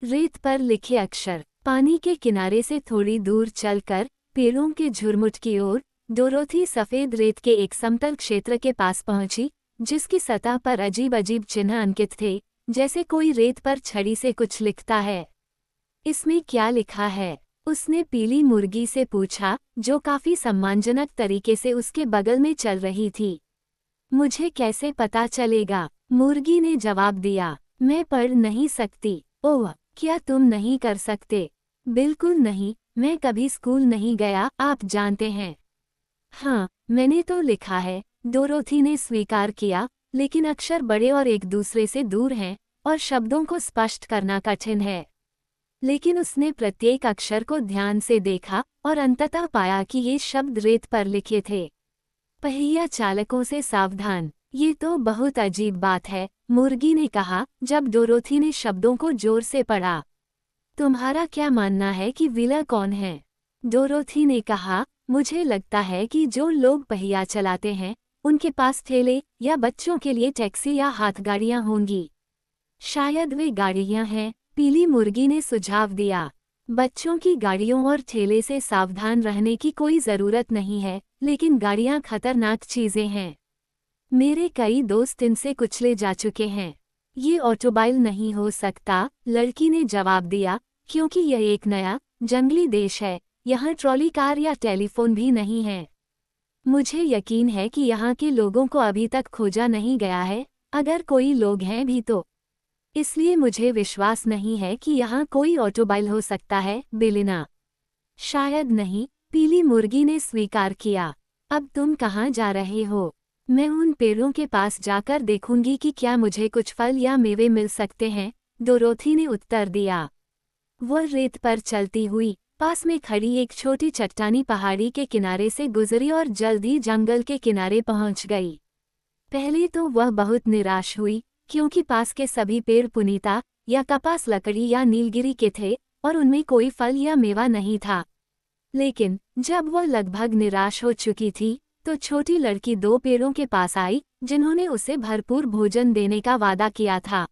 रेत पर लिखे अक्षर। पानी के किनारे से थोड़ी दूर चलकर पेड़ों के झुरमुट की ओर डोरोथी सफेद रेत के एक समतल क्षेत्र के पास पहुंची, जिसकी सतह पर अजीब अजीब चिन्ह अंकित थे, जैसे कोई रेत पर छड़ी से कुछ लिखता है। इसमें क्या लिखा है? उसने पीली मुर्गी से पूछा, जो काफी सम्मानजनक तरीके से उसके बगल में चल रही थी। मुझे कैसे पता चलेगा? मुर्गी ने जवाब दिया। मैं पढ़ नहीं सकती। ओह, क्या तुम नहीं कर सकते? बिल्कुल नहीं, मैं कभी स्कूल नहीं गया, आप जानते हैं। हाँ, मैंने तो लिखा है, डोरोथी ने स्वीकार किया, लेकिन अक्षर बड़े और एक दूसरे से दूर हैं, और शब्दों को स्पष्ट करना कठिन है। लेकिन उसने प्रत्येक अक्षर को ध्यान से देखा और अंततः पाया कि ये शब्द रेत पर लिखे थे। पहिया चालकों से सावधान। ये तो बहुत अजीब बात है, मुर्गी ने कहा, जब डोरोथी ने शब्दों को जोर से पढ़ा। तुम्हारा क्या मानना है कि विला कौन है? डोरोथी ने कहा, मुझे लगता है कि जो लोग पहिया चलाते हैं, उनके पास ठेले या बच्चों के लिए टैक्सी या हाथगाड़ियां होंगी। शायद वे गाड़ियां हैं, पीली मुर्गी ने सुझाव दिया। बच्चों की गाड़ियों और ठेले से सावधान रहने की कोई ज़रूरत नहीं है, लेकिन गाड़ियां खतरनाक चीज़ें हैं। मेरे कई दोस्त इनसे कुचले जा चुके हैं। ये ऑटोबाइल नहीं हो सकता, लड़की ने जवाब दिया, क्योंकि यह एक नया, जंगली देश है, यहाँ ट्रॉली कार या टेलीफोन भी नहीं है। मुझे यकीन है कि यहाँ के लोगों को अभी तक खोजा नहीं गया है, अगर कोई लोग हैं भी तो। इसलिए मुझे विश्वास नहीं है कि यहाँ कोई ऑटोबाइल हो सकता है, बेलिना। शायद नहीं, पीली मुर्गी ने स्वीकार किया। अब तुम कहाँ जा रहे हो? मैं उन पेड़ों के पास जाकर देखूंगी कि क्या मुझे कुछ फल या मेवे मिल सकते हैं, डोरोथी ने उत्तर दिया। वह रेत पर चलती हुई, पास में खड़ी एक छोटी चट्टानी पहाड़ी के किनारे से गुजरी और जल्द ही जंगल के किनारे पहुंच गई। पहले तो वह बहुत निराश हुई, क्योंकि पास के सभी पेड़ पुनीता या कपास लकड़ी या नीलगिरी के थे, और उनमें कोई फल या मेवा नहीं था। लेकिन जब वह लगभग निराश हो चुकी थी, तो छोटी लड़की दो पेड़ों के पास आई, जिन्होंने उसे भरपूर भोजन देने का वादा किया था।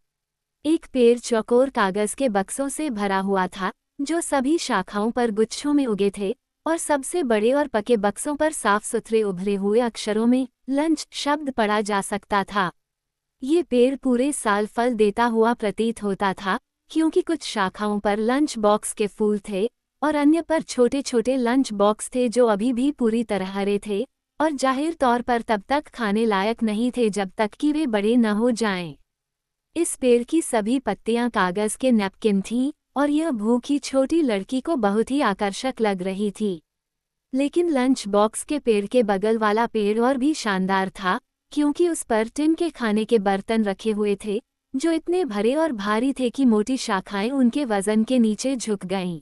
एक पेड़ चौकोर कागज के बक्सों से भरा हुआ था, जो सभी शाखाओं पर गुच्छों में उगे थे, और सबसे बड़े और पके बक्सों पर साफ सुथरे उभरे हुए अक्षरों में लंच शब्द पढ़ा जा सकता था। ये पेड़ पूरे साल फल देता हुआ प्रतीत होता था, क्योंकि कुछ शाखाओं पर लंच बॉक्स के फूल थे, और अन्य पर छोटे छोटे लंच बॉक्स थे जो अभी भी पूरी तरह हरे थे, और जाहिर तौर पर तब तक खाने लायक नहीं थे जब तक कि वे बड़े न हो जाएं। इस पेड़ की सभी पत्तियां कागज के नैपकिन थीं, और यह भूखी छोटी लड़की को बहुत ही आकर्षक लग रही थी। लेकिन लंच बॉक्स के पेड़ के बगल वाला पेड़ और भी शानदार था, क्योंकि उस पर टिन के खाने के बर्तन रखे हुए थे, जो इतने भरे और भारी थे कि मोटी शाखाएं उनके वजन के नीचे झुक गईं।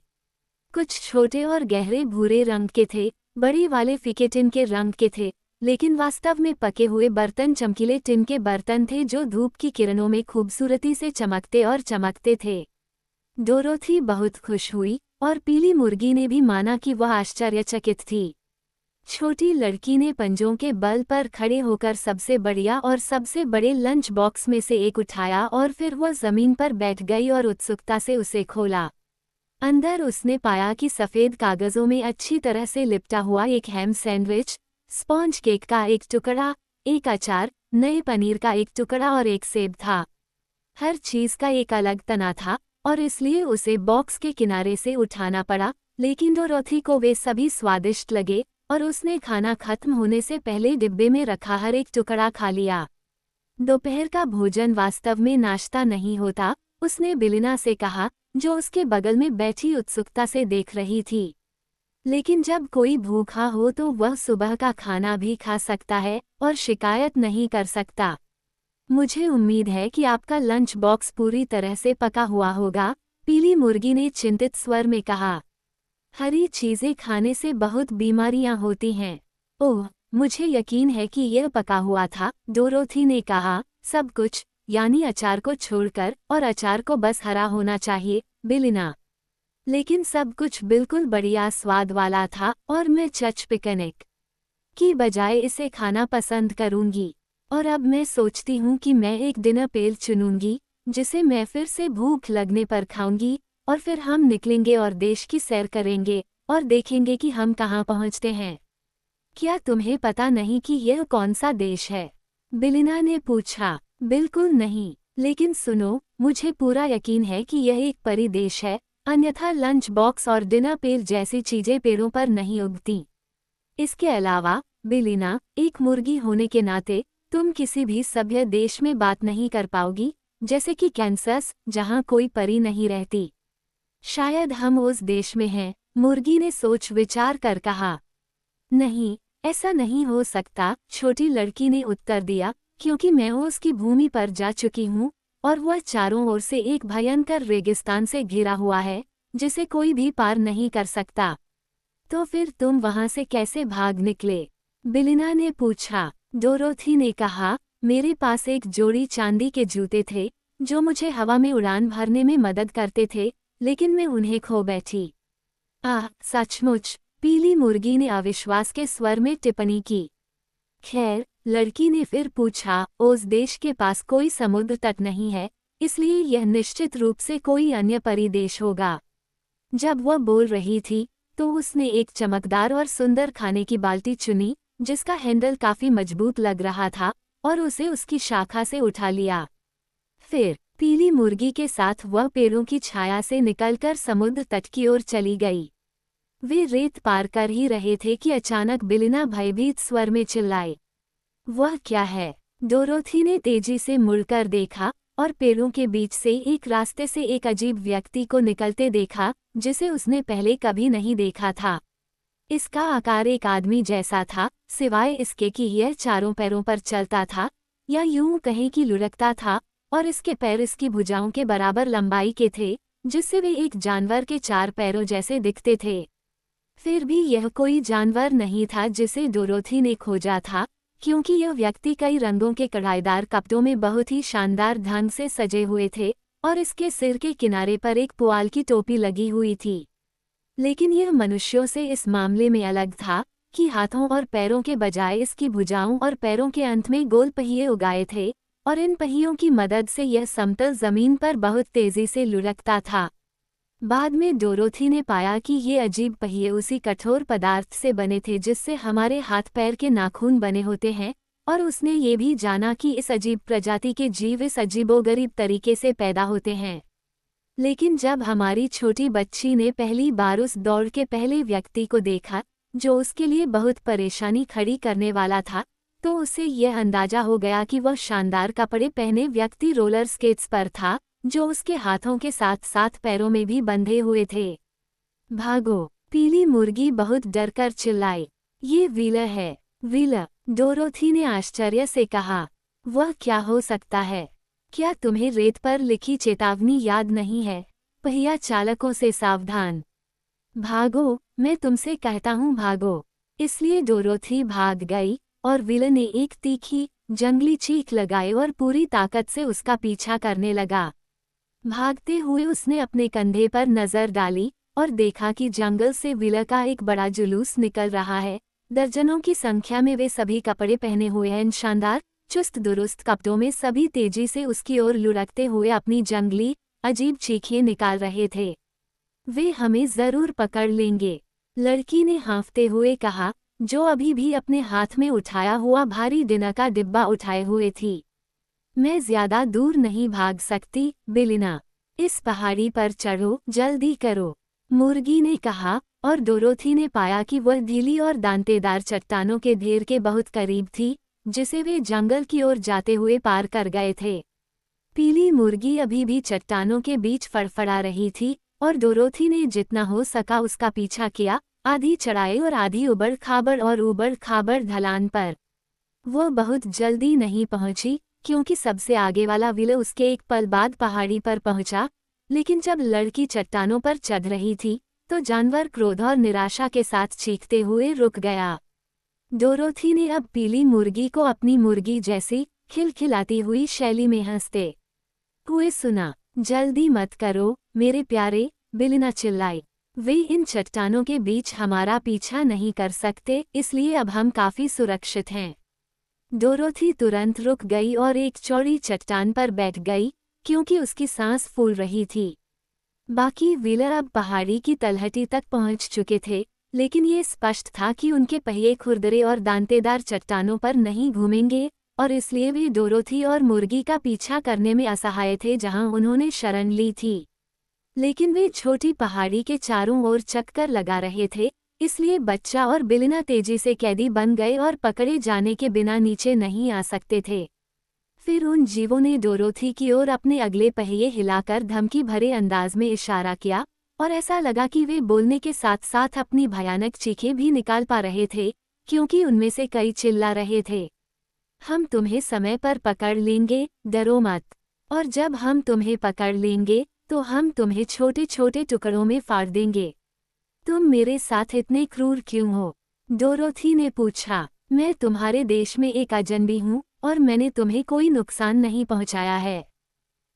कुछ छोटे और गहरे भूरे रंग के थे, बड़े वाले फीके टिन के रंग के थे, लेकिन वास्तव में पके हुए बर्तन चमकीले टिन के बर्तन थे जो धूप की किरणों में खूबसूरती से चमकते और चमकते थे। डोरोथी बहुत खुश हुई, और पीली मुर्गी ने भी माना कि वह आश्चर्यचकित थी। छोटी लड़की ने पंजों के बल पर खड़े होकर सबसे बढ़िया और सबसे बड़े लंच बॉक्स में से एक उठाया, और फिर वह जमीन पर बैठ गई और उत्सुकता से उसे खोला। अंदर उसने पाया कि सफ़ेद कागज़ों में अच्छी तरह से लिपटा हुआ एक हैम सैंडविच, स्पॉन्ज केक का एक टुकड़ा, एक अचार, नए पनीर का एक टुकड़ा और एक सेब था। हर चीज़ का एक अलग तना था, और इसलिए उसे बॉक्स के किनारे से उठाना पड़ा, लेकिन डोरोथी को वे सभी स्वादिष्ट लगे, और उसने खाना खत्म होने से पहले डिब्बे में रखा हर एक टुकड़ा खा लिया। दोपहर का भोजन वास्तव में नाश्ता नहीं होता, उसने बेलिना से कहा, जो उसके बगल में बैठी उत्सुकता से देख रही थी। लेकिन जब कोई भूखा हो तो वह सुबह का खाना भी खा सकता है, और शिकायत नहीं कर सकता। मुझे उम्मीद है कि आपका लंच बॉक्स पूरी तरह से पका हुआ होगा, पीली मुर्गी ने चिंतित स्वर में कहा। हरी चीज़ें खाने से बहुत बीमारियां होती हैं। ओह, मुझे यकीन है कि यह पका हुआ था, डोरोथी ने कहा, सब कुछ, यानी अचार को छोड़कर, और अचार को बस हरा होना चाहिए, बेलिना। लेकिन सब कुछ बिल्कुल बढ़िया स्वाद वाला था, और मैं चच पिकनिक की बजाय इसे खाना पसंद करूंगी। और अब मैं सोचती हूँ कि मैं एक डिनर पेल चुनूंगी, जिसे मैं फिर से भूख लगने पर खाऊंगी, और फिर हम निकलेंगे और देश की सैर करेंगे और देखेंगे कि हम कहाँ पहुँचते हैं। क्या तुम्हें पता नहीं कि यह कौन सा देश है? बेलिना ने पूछा। बिल्कुल नहीं, लेकिन सुनो, मुझे पूरा यकीन है कि यह एक परी देश है, अन्यथा लंच बॉक्स और डिनर पेल जैसी चीजें पेड़ों पर नहीं उगती। इसके अलावा, बेलिना, एक मुर्गी होने के नाते तुम किसी भी सभ्य देश में बात नहीं कर पाओगी, जैसे कि कैंसस, जहाँ कोई परी नहीं रहती। शायद हम उस देश में हैं, मुर्गी ने सोच विचार कर कहा। नहीं, ऐसा नहीं हो सकता, छोटी लड़की ने उत्तर दिया, क्योंकि मैं उसकी भूमि पर जा चुकी हूँ, और वह चारों ओर से एक भयंकर रेगिस्तान से घिरा हुआ है, जिसे कोई भी पार नहीं कर सकता। तो फिर तुम वहां से कैसे भाग निकले? बेलिना ने पूछा। डोरोथी ने कहा, मेरे पास एक जोड़ी चांदी के जूते थे, जो मुझे हवा में उड़ान भरने में मदद करते थे, लेकिन मैं उन्हें खो बैठी। आह, सचमुच, पीली मुर्गी ने अविश्वास के स्वर में टिप्पणी की। खैर, लड़की ने फिर पूछा, उस देश के पास कोई समुद्र तट नहीं है, इसलिए यह निश्चित रूप से कोई अन्य परिदेश होगा। जब वह बोल रही थी, तो उसने एक चमकदार और सुंदर खाने की बाल्टी चुनी, जिसका हैंडल काफी मजबूत लग रहा था, और उसे उसकी शाखा से उठा लिया। फिर पीली मुर्गी के साथ वह पेड़ों की छाया से निकलकर समुद्र तट की ओर चली गई। वे रेत पार कर ही रहे थे कि अचानक बेलिना भयभीत स्वर में चिल्लाए। वह क्या है? डोरोथी ने तेजी से मुड़कर देखा, और पेड़ों के बीच से एक रास्ते से एक अजीब व्यक्ति को निकलते देखा, जिसे उसने पहले कभी नहीं देखा था। इसका आकार एक आदमी जैसा था, सिवाय इसके कि यह चारों पैरों पर चलता था, या यूं कहें कि लुढ़कता था, और इसके पैर इसकी भुजाओं के बराबर लंबाई के थे, जिससे वे एक जानवर के 4 पैरों जैसे दिखते थे। फिर भी यह कोई जानवर नहीं था जिसे डोरोथी ने खोजा था, क्योंकि यह व्यक्ति कई रंगों के कढ़ाईदार कपड़ों में बहुत ही शानदार ढंग से सजे हुए थे, और इसके सिर के किनारे पर एक पुआल की टोपी लगी हुई थी। लेकिन यह मनुष्यों से इस मामले में अलग था कि हाथों और पैरों के बजाय इसकी भुजाओं और पैरों के अंत में गोल पहिए उगाए थे, और इन पहियों की मदद से यह समतल जमीन पर बहुत तेजी से लुढ़कता था। बाद में डोरोथी ने पाया कि ये अजीब पहिए उसी कठोर पदार्थ से बने थे जिससे हमारे हाथ पैर के नाखून बने होते हैं, और उसने ये भी जाना कि इस अजीब प्रजाति के जीव इस अजीबोगरीब तरीके से पैदा होते हैं। लेकिन जब हमारी छोटी बच्ची ने पहली बार उस दौड़ के पहले व्यक्ति को देखा, जो उसके लिए बहुत परेशानी खड़ी करने वाला था, तो उसे यह अंदाजा हो गया कि वह शानदार कपड़े पहने व्यक्ति रोलर स्केट्स पर था, जो उसके हाथों के साथ साथ पैरों में भी बंधे हुए थे। भागो! पीली मुर्गी बहुत डरकर चिल्लाई। ये व्हीलर है। व्हीलर! डोरोथी ने आश्चर्य से कहा। वह क्या हो सकता है? क्या तुम्हें रेत पर लिखी चेतावनी याद नहीं है? पहिया चालकों से सावधान। भागो! मैं तुमसे कहता हूँ भागो! इसलिए डोरोथी भाग गई, और व्हीलर ने एक तीखी, जंगली चीख लगाई और पूरी ताकत से उसका पीछा करने लगा। भागते हुए उसने अपने कंधे पर नजर डाली, और देखा कि जंगल से व्हीलर का एक बड़ा जुलूस निकल रहा है। दर्जनों की संख्या में वे सभी कपड़े पहने हुए हैं, शानदार, चुस्त दुरुस्त कपड़ों में सभी तेजी से उसकी ओर लुढ़कते हुए अपनी जंगली, अजीब चीखें निकाल रहे थे। वे हमें जरूर पकड़ लेंगे, लड़की ने हाँफते हुए कहा, जो अभी भी अपने हाथ में उठाया हुआ भारी डिनर का डिब्बा उठाए हुए थी। मैं ज्यादा दूर नहीं भाग सकती, बेलिना। इस पहाड़ी पर चढ़ो, जल्दी करो, मुर्गी ने कहा, और डोरोथी ने पाया कि वह ढीली और दांतेदार चट्टानों के ढेर के बहुत करीब थी, जिसे वे जंगल की ओर जाते हुए पार कर गए थे। पीली मुर्गी अभी भी चट्टानों के बीच फड़फड़ा रही थी, और डोरोथी ने जितना हो सका उसका पीछा किया, आधी चढ़ाई और आधी उबड़-खाबड़ ढलान पर। वह बहुत जल्दी नहीं पहुंची, क्योंकि सबसे आगे वाला व्हीलर उसके एक पल बाद पहाड़ी पर पहुंचा, लेकिन जब लड़की चट्टानों पर चढ़ रही थी, तो जानवर क्रोध और निराशा के साथ चीखते हुए रुक गया। डोरोथी ने अब पीली मुर्गी को अपनी मुर्गी जैसी, खिलखिलाती हुई शैली में हंसते हुए सुना। जल्दी मत करो, मेरे प्यारे, बेलिना चिल्लाई। वे इन चट्टानों के बीच हमारा पीछा नहीं कर सकते, इसलिए अब हम काफी सुरक्षित हैं। डोरोथी तुरंत रुक गई और एक चौड़ी चट्टान पर बैठ गई, क्योंकि उसकी सांस फूल रही थी। बाकी व्हीलर अब पहाड़ी की तलहटी तक पहुंच चुके थे, लेकिन ये स्पष्ट था कि उनके पहिए खुरदरे और दांतेदार चट्टानों पर नहीं घूमेंगे, और इसलिए वे डोरोथी और मुर्गी का पीछा करने में असहाय थे जहां उन्होंने शरण ली थी। लेकिन वे छोटी पहाड़ी के चारों ओर चक्कर लगा रहे थे, इसलिए बच्चा और बिलिना तेजी से कैदी बन गए और पकड़े जाने के बिना नीचे नहीं आ सकते थे। फिर उन जीवों ने डोरोथी की ओर अपने अगले पहिए हिलाकर धमकी भरे अंदाज में इशारा किया, और ऐसा लगा कि वे बोलने के साथ साथ अपनी भयानक चीखें भी निकाल पा रहे थे, क्योंकि उनमें से कई चिल्ला रहे थे, हम तुम्हें समय पर पकड़ लेंगे, डरो मत। और जब हम तुम्हें पकड़ लेंगे तो हम तुम्हें छोटे छोटे टुकड़ों में फाड़ देंगे। तुम मेरे साथ इतने क्रूर क्यों हो? डोरोथी ने पूछा। मैं तुम्हारे देश में एक अजनबी हूँ और मैंने तुम्हें कोई नुकसान नहीं पहुँचाया है।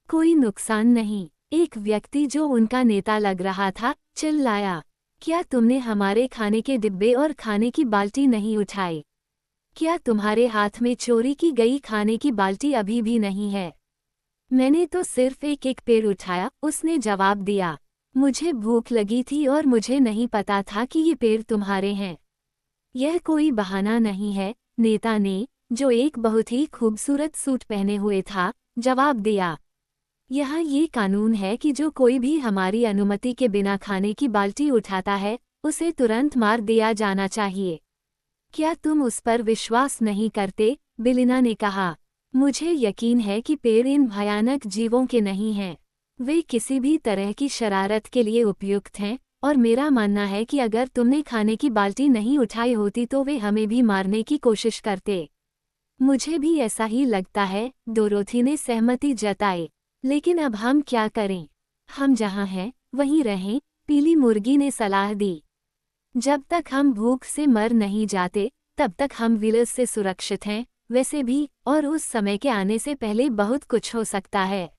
कोई नुकसान नहीं, एक व्यक्ति जो उनका नेता लग रहा था चिल्लाया। क्या तुमने हमारे खाने के डिब्बे और खाने की बाल्टी नहीं उठाई? क्या तुम्हारे हाथ में चोरी की गई खाने की बाल्टी अभी भी नहीं है? मैंने तो सिर्फ एक पेड़ उठाया, उसने जवाब दिया। मुझे भूख लगी थी और मुझे नहीं पता था कि ये पेड़ तुम्हारे हैं। यह कोई बहाना नहीं है, नेता ने, जो एक बहुत ही खूबसूरत सूट पहने हुए था, जवाब दिया। यहाँ ये कानून है कि जो कोई भी हमारी अनुमति के बिना खाने की बाल्टी उठाता है, उसे तुरंत मार दिया जाना चाहिए। क्या तुम उस पर विश्वास नहीं करते? बिलिना ने कहा। मुझे यकीन है कि पेड़ इन भयानक जीवों के नहीं हैं। वे किसी भी तरह की शरारत के लिए उपयुक्त हैं, और मेरा मानना है कि अगर तुमने खाने की बाल्टी नहीं उठाई होती तो वे हमें भी मारने की कोशिश करते। मुझे भी ऐसा ही लगता है, डोरोथी ने सहमति जताई। लेकिन अब हम क्या करें? हम जहाँ हैं वहीं रहें, पीली मुर्गी ने सलाह दी। जब तक हम भूख से मर नहीं जाते, तब तक हम व्हीलर्स से सुरक्षित हैं। वैसे भी, और उस समय के आने से पहले बहुत कुछ हो सकता है।